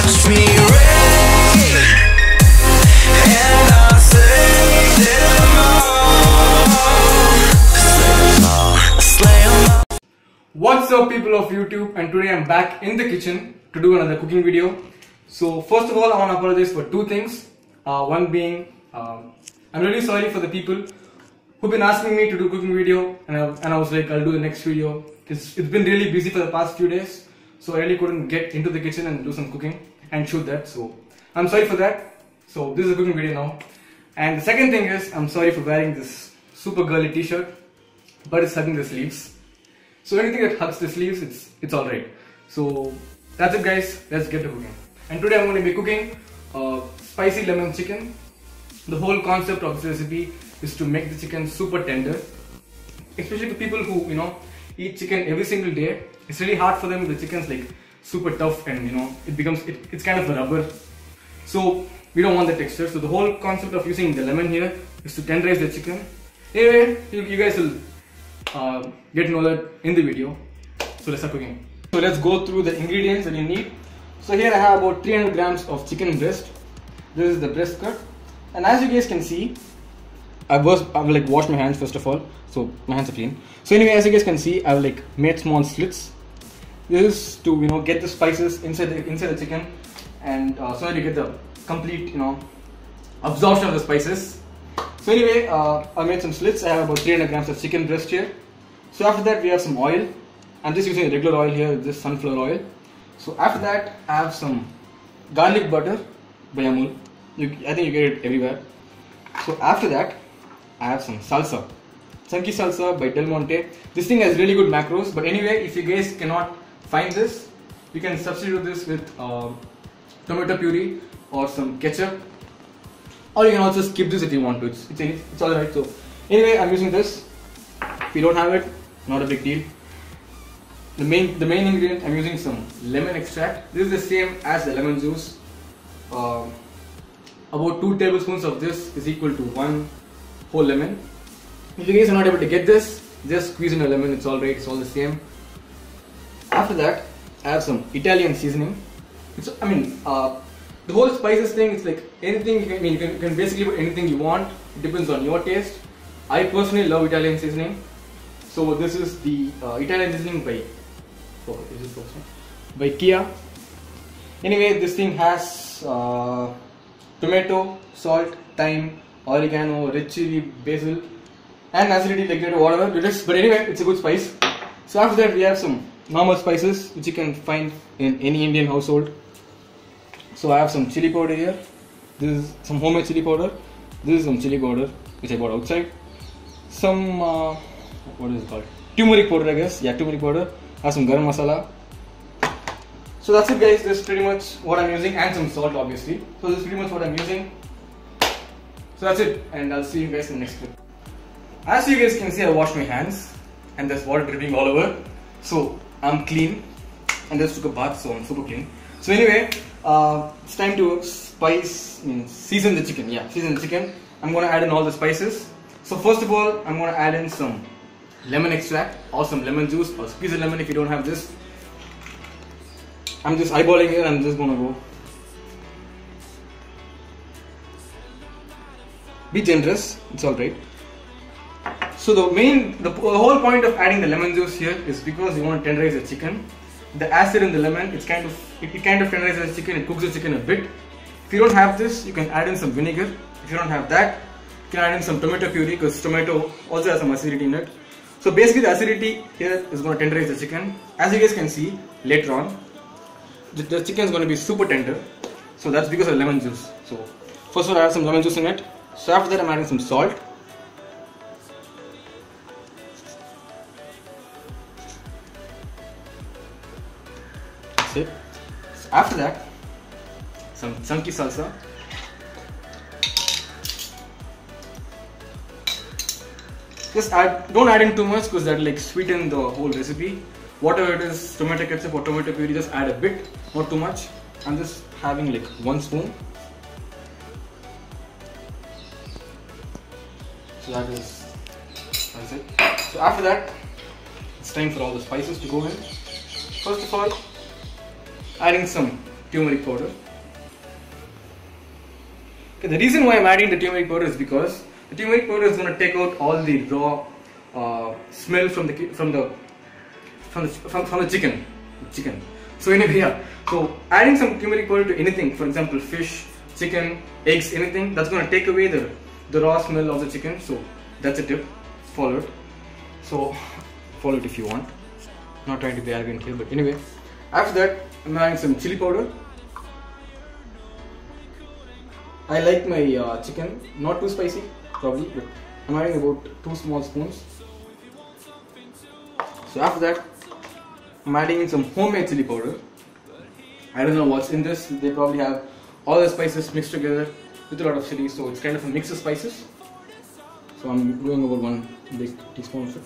watch me rain, and I'll slay them all. Slay them all. What's up, people of YouTube? And today I'm back in the kitchen to do another cooking video. So first of all, I want to apologize for two things. One being, I'm really sorry for the people who've been asking me to do cooking video, and I was like, I'll do the next video. It's been really busy for the past few days, so I really couldn't get into the kitchen and do some cooking and shoot that. So I'm sorry for that. So this is a cooking video now. And the second thing is, I'm sorry for wearing this super girly t-shirt, but it's hugging the sleeves. So anything that hugs the sleeves, it's alright. So that's it, guys. Let's get to cooking. And today I'm going to be cooking spicy lemon chicken. The whole concept of this recipe is to make the chicken super tender, especially for people who eat chicken every single day. It's really hard for them. The chicken's like super tough, and it's kind of a rubber. So we don't want the texture. So the whole concept of using the lemon here is to tenderize the chicken. Anyway, you guys will get to know that in the video. So let's start cooking. So let's go through the ingredients that you need. So here I have about 300 grams of chicken breast. This is the breast cut, and as you guys can see, I've like washed my hands first of all, so my hands are clean. So anyway, as you guys can see, I've like made small slits. This is to get the spices inside the chicken, and so that you get the complete absorption of the spices. So anyway, I made some slits. I have about 300 grams of chicken breast here. So after that, we have some oil. I'm just using regular oil here, this sunflower oil. So after that, I have some garlic butter by Amul. I think you get it everywhere. So after that, I have some salsa, chunky salsa by Del Monte. This thing has really good macros. But anyway, if you guys cannot find this, you can substitute this with tomato puree or some ketchup, or you can also skip this if you want to. It's alright. So anyway, I'm using this. If you don't have it, not a big deal. The main ingredient, I'm using some lemon extract. This is the same as the lemon juice. About 2 tablespoons of this is equal to 1 whole lemon. If you guys are not able to get this, just squeeze in a lemon. It's alright. It's all the same. After that, I have some Italian seasoning. The whole spices thing, it's like anything. You can basically put anything you want. It depends on your taste. I personally love Italian seasoning. So this is the Italian seasoning by Kia. Anyway, this thing has tomato, salt, thyme, oregano, red chili, basil, and acidity, like whatever it is. But anyway, it's a good spice. So after that, we have some normal spices which you can find in any Indian household. So I have some chili powder here. This is some homemade chili powder. This is some chili powder which I bought outside. Some what is it called? Turmeric powder, I guess. Yeah, turmeric powder. I have some garam masala. So that's it, guys. This is pretty much what I'm using, and some salt, obviously. So this is pretty much what I'm using. So that's it, and I'll see you guys in the next clip. As you guys can see, I washed my hands, and there's water dripping all over. So I'm clean, and just took a bath, so I'm super clean. So anyway, it's time to season the chicken. Yeah, season the chicken. I'm gonna add in all the spices. So first of all, I'm gonna add in some lemon extract or some lemon juice, or squeeze a lemon if you don't have this. I'm just eyeballing it. I'm just gonna go. Be generous. It's alright. So the whole point of adding the lemon juice here is because you want to tenderize the chicken. The acid in the lemon, it kind of tenderizes the chicken. It cooks the chicken a bit. If you don't have this, you can add in some vinegar. If you don't have that, you can add in some tomato puree, because tomato also has some acidity in it. So basically, the acidity here is going to tenderize the chicken. As you guys can see later on, the chicken is going to be super tender. So that's because of lemon juice. So first of all, I add some lemon juice in it. So after that, I'm adding some salt. That's it. So after that, some chunky salsa. Don't add in too much, because that will like sweeten the whole recipe. Whatever it is, tomato ketchup or tomato puree, just add a bit, not too much. I'm just having like 1 spoon. So that's it. So after that, it's time for all the spices to go in. First of all, adding some turmeric powder. Okay, the reason why I'm adding the turmeric powder is because the turmeric powder is going to take out all the raw smell from the chicken. So anyway, yeah. So adding some turmeric powder to anything, for example, fish, chicken, eggs, anything, that's going to take away the raw smell of the chicken. So that's a tip. Follow it. So follow it if you want. Not trying to be arrogant here, but anyway. After that, I'm adding some chili powder. I like my chicken not too spicy, probably, but I'm adding about 2 small spoons. So after that, I'm adding in some homemade chili powder. I don't know what's in this. They probably have all the spices mixed together with a lot of chili, so it's kind of a mix of spices. So I'm doing over 1 big teaspoon of it.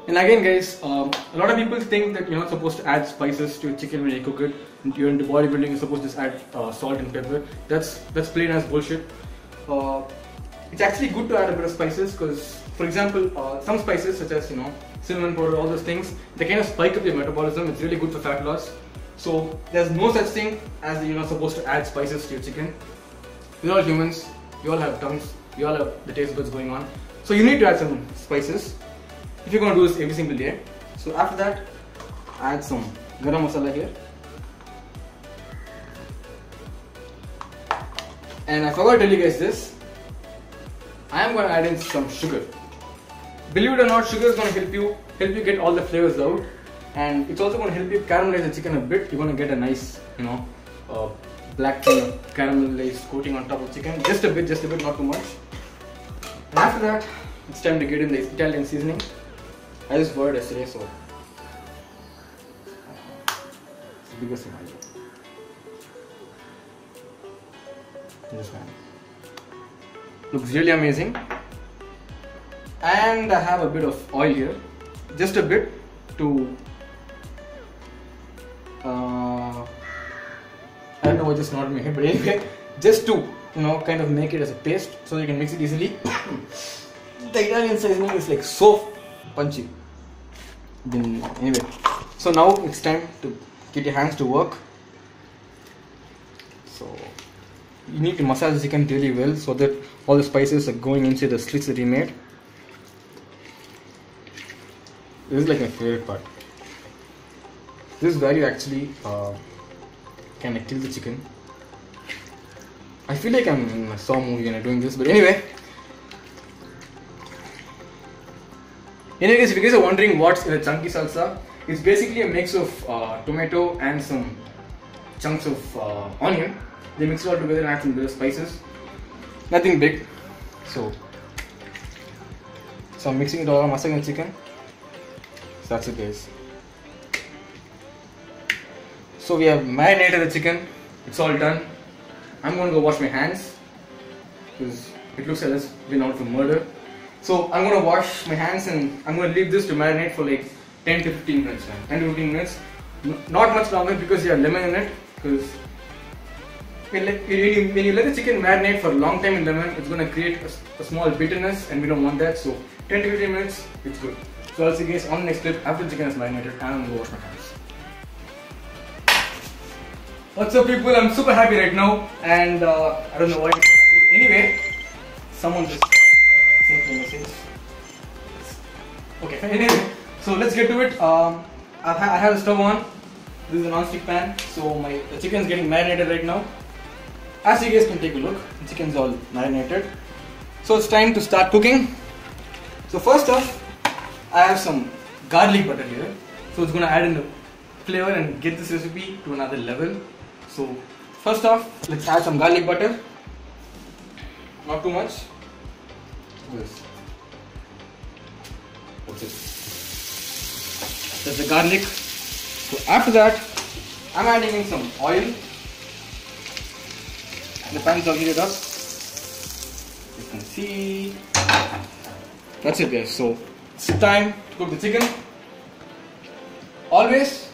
And again, guys, a lot of people think that you're not supposed to add spices to chicken when you cook it. You're into bodybuilding, you're supposed to just add salt and pepper. That's plain as bullshit. It's actually good to add a bit of spices because, for example, some spices such as cinnamon powder, all those things, they kind of spike up your metabolism. It's really good for fat loss. So there's no such thing as you're not supposed to add spices to your chicken. We're all humans. We all have tongues. We all have the taste buds going on. So you need to add some spices if you're going to do this every single day. So after that, add some garam masala here. And I forgot to tell you guys this. I am going to add in some sugar. Believe it or not, sugar is going to help you get all the flavors out, and it's also going to help you caramelize the chicken a bit. You're going to get a nice, black kind of caramelized coating on top of chicken. Just a bit, not too much. And after that, it's time to get in the Italian seasoning. I just bought it yesterday, so it's the biggest one. This one looks really amazing. And I have a bit of oil here, just a bit to I don't know what just nodded in my head, but anyway, just to kind of make it as a paste so you can mix it easily. The Italian seasoning is like so punchy. Anyway, so now it's time to get your hands to work. So you need to massage the chicken really well so that all the spices are going into the slits that you made. This is like my favorite part. This is where you actually kind of kill the chicken. I feel like I'm in a Saw movie and I'm doing this, but anyway. Anyways, if you guys are wondering what's in a chunky salsa, it's basically a mix of tomato and some chunks of onion. They mix it all together and add some bit of spices. Nothing big. So I'm mixing it all, I'm massaging the chicken. So that's it, guys. So we have marinated the chicken. It's all done. I'm going to go wash my hands because it looks like it's been out for murder. So I'm going to wash my hands and I'm going to leave this to marinate for like 10 to 15 minutes. 10 to 15 minutes. Not much longer because you have lemon in it. Because when you let the chicken marinate for a long time in lemon, it's going to create a small bitterness and we don't want that. So 10 to 15 minutes, it's good. So I'll see you guys on the next clip after the chicken is marinated and I'm going to go wash my hands. What's up, people? I'm super happy right now and I don't know why. Anyway, someone just sent me a message. Okay, anyway, so let's get to it. I have the stove on. This is a non-stick pan, so the chicken is getting marinated right now. As you guys can take a look, the chicken's all marinated. So it's time to start cooking. So first off, I have some garlic butter here. So it's going to add in the flavor and get this recipe to another level. So first off, let's add some garlic butter. Not too much. This. That's it. That's the garlic. So after that, I'm adding in some oil. The pan's all heated up. You can see. That's it, guys. So it's time to cook the chicken. Always,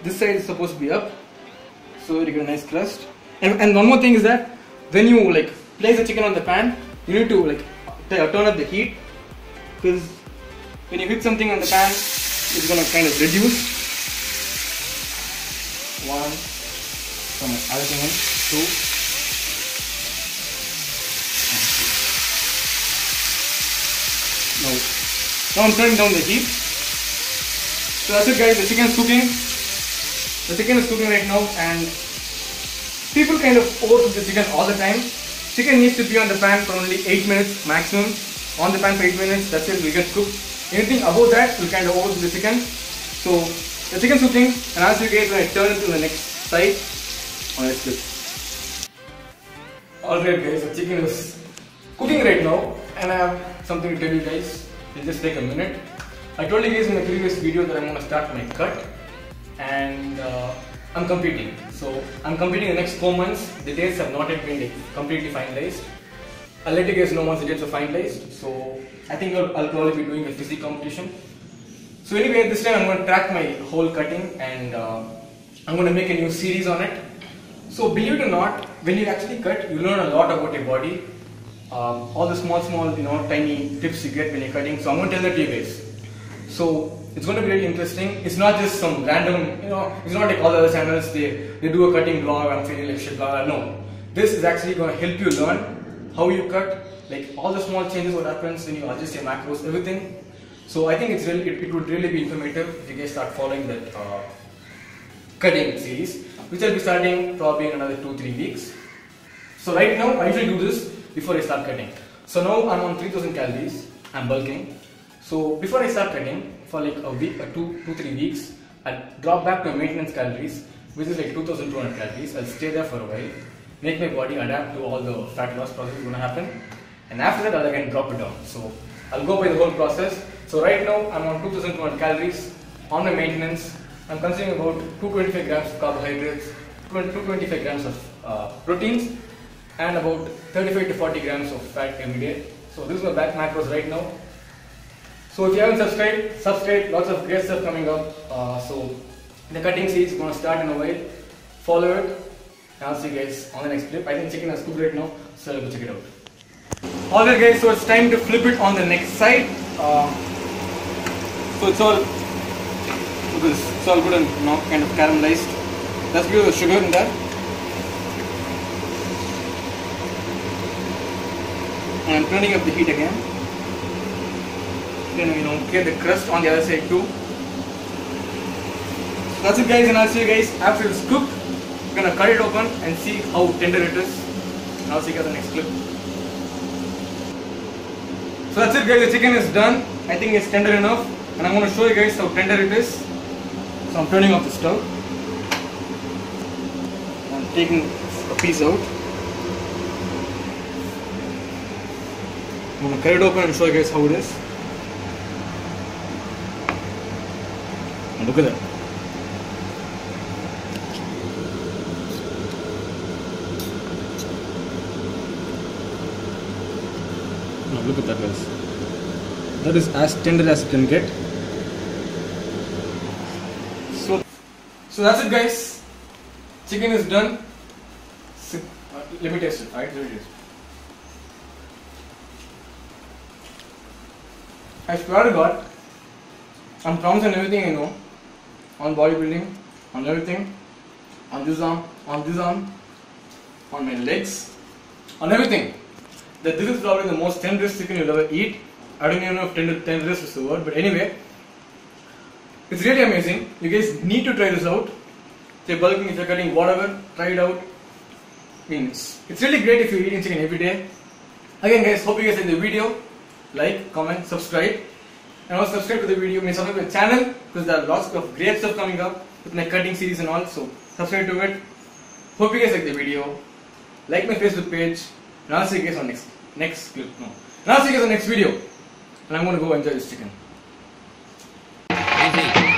this side is supposed to be up, so you get a nice crust. And one more thing is that when you place the chicken on the pan, you need to turn up the heat, because when you hit something on the pan, it's gonna kind of reduce. 1, everything in, 2, now I'm turning down the heat. So that's it guys, the chicken is cooking. The chicken is cooking right now, and people kind of overcook the chicken all the time. Chicken needs to be on the pan for only 8 minutes maximum. On the pan for 8 minutes, that's it, we get cooked. Anything above that will kind of overcook the chicken. So the chicken is cooking, and as you guys when I turn it to the next side, let's cook. Alright guys, the chicken is cooking right now, and I have something to tell you guys. It'll just take a minute. I told you guys in the previous video that I'm going to start my cut, and I'm competing. So I'm competing in the next 4 months. The dates have not yet been completely finalized. I'll let you guys know once the dates are finalized. So I think I'll probably be doing a physique competition. So anyway, this time I'm going to track my whole cutting, and I'm going to make a new series on it. So believe it or not, when you actually cut, you learn a lot about your body. All the small, tiny tips you get when you're cutting. So I'm going to tell that to you guys. So it's going to be really interesting. It's not just some random, it's not like all the other channels, they do a cutting vlog, I'm feeling like shit, blah, blah. No. This is actually going to help you learn how you cut, like all the small changes, what happens when you adjust your macros, everything. So I think it would really be informative if you guys start following that cutting series, which I'll be starting probably in another 2-3 weeks. So right now, I usually do this before I start cutting. So now I'm on 3000 calories, I'm bulking. So before I start cutting, for like a week or 2-3 weeks, I'll drop back to maintenance calories, which is like 2200 calories. I'll stay there for a while, make my body adapt to all the fat loss process is going to happen, and after that I'll again drop it down. So I'll go by the whole process. So right now I'm on 2200 calories on my maintenance. I'm consuming about 225 grams of carbohydrates, 225 grams of proteins, and about 35 to 40 grams of fat every day. So this is my back macros right now. So if you haven't subscribe, lots of great stuff coming up. So the cutting series is going to start in a while. Follow it, and I'll see you guys on the next clip. I think chicken is cooked right now, so I'll go check it out. Alright guys, so it's time to flip it on the next side. So it's all good and kind of caramelized. Let's give the sugar in there. And I'm turning up the heat again. Then get the crust on the other side too. So that's it guys, and I'll see you guys after it's cooked. We're gonna cut it open and see how tender it is. And I'll see you guys in the next clip. So that's it guys, the chicken is done. I think it's tender enough, and I'm going to show you guys how tender it is. So I'm turning off the stove. I'm taking a piece out. I'm going to cut it open and show you guys how it is. And look at that. Now look at that guys. That is as tender as it can get. So that's it guys. Chicken is done. Let me taste it. Alright, let me taste it. I swear to God, I'm promising everything I know on bodybuilding, on everything, on this arm, on my legs, on everything, that this is probably the most tenderest chicken you'll ever eat. I don't even know if tenderest is the word, but anyway, it's really amazing. You guys need to try this out. If you're bulking, if you're cutting, whatever, try it out. I mean, it's really great if you're eating chicken every day. Again guys, hope you guys like the video. Like, comment, subscribe, and also subscribe to the video. Subscribe to the channel because there are lots of great stuff coming up with my cutting series and all. So subscribe to it. Hope you guys like the video. Like my Facebook page, and I'll see you guys on next clip. No, and I'll see you guys on next video. And I'm going to go enjoy this chicken. Easy.